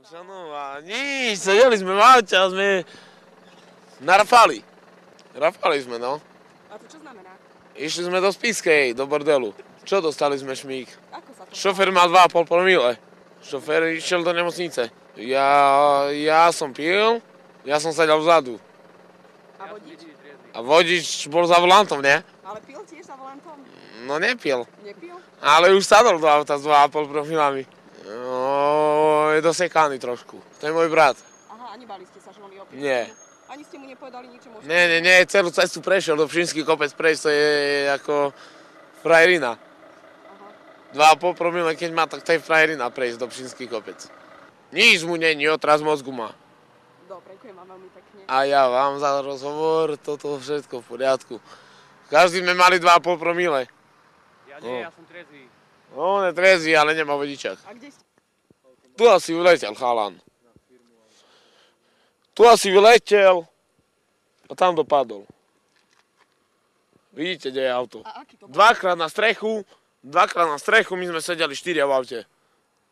Čo no a nič, sedeli sme v aute a sme na Rafali. Rafali sme, no. A to čo znamená? Išli sme do Spišskej, do bordelu. Čo dostali sme šmík? Ako sa to... Šofér mal 2,5 promile. Šofér išiel do nemocnice. Ja som pil, ja som sedel vzadu. A vodič? A vodič bol za volantom, nie? Ale pil tiež za volantom? No nepil. Nepil? Ale už sadol do auta s 2,5 promilami. No, je dosekaný trošku. To je môj brat. Aha, a nebali ste sa, že on je opil? Nie. Ani ste mu nepovedali ničomu? Nie, celú cestu prešiel do Pšinský kopec prejsť, to je ako frajerina. 2,5 promile, keď má, tak to je frajerina prejsť do Pšinský kopec. Nič mu není, otraz mozgu má. Dobre, ďakujem vám veľmi pekne. A ja vám za rozhovor, toto všetko v poriadku. Každý sme mali 2,5 promile. Ja nie, ja som trezvý. No, on je trezvý, ale nemá vodičák. A kde ste? Tu asi vyletel, chalan. Tu asi vyletel a tam dopadol. Vidíte, kde je auto. A aký to bol? Dvakrát na strechu, my sme sedeli 4 v aute.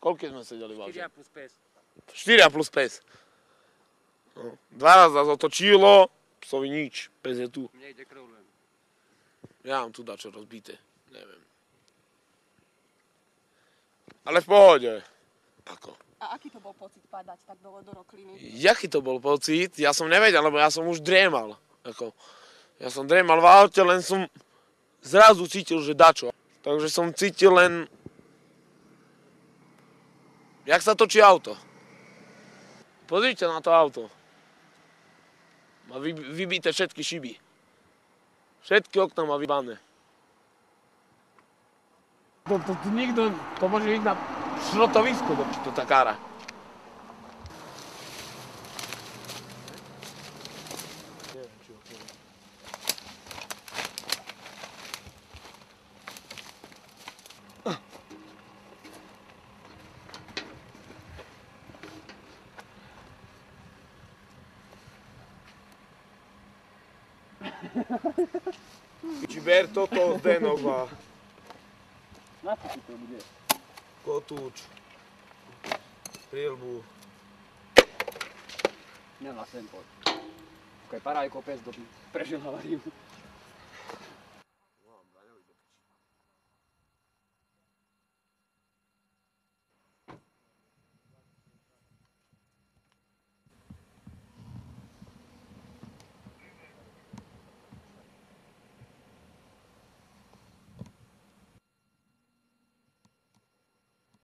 Koľko sme sedeli v aute? 4 plus 5. 4 plus 5. No. 2 raz nás otočilo, psovi nič, pes je tu. Mne ide krv len. Ja mám tu dačo rozbité, neviem. Ale v pohode. Ako? A aký to bol pocit padať tak do rokliny? Jaký to bol pocit? Ja som nevedel, lebo ja som už driemal. Ako, ja som driemal v aute, len som zrazu cítil, že dačo. Takže som cítil len, jak sa točí auto. Pozrite na to auto. Má vybité všetky šiby. Všetky okná má vybané. To môže ísť na šrotovisko, to takára. Či ber toto z Denova. Na čo to bude? Kotúč. Prilbu. Nemá sem poď. Keď paraj kopec, prežil haváriu.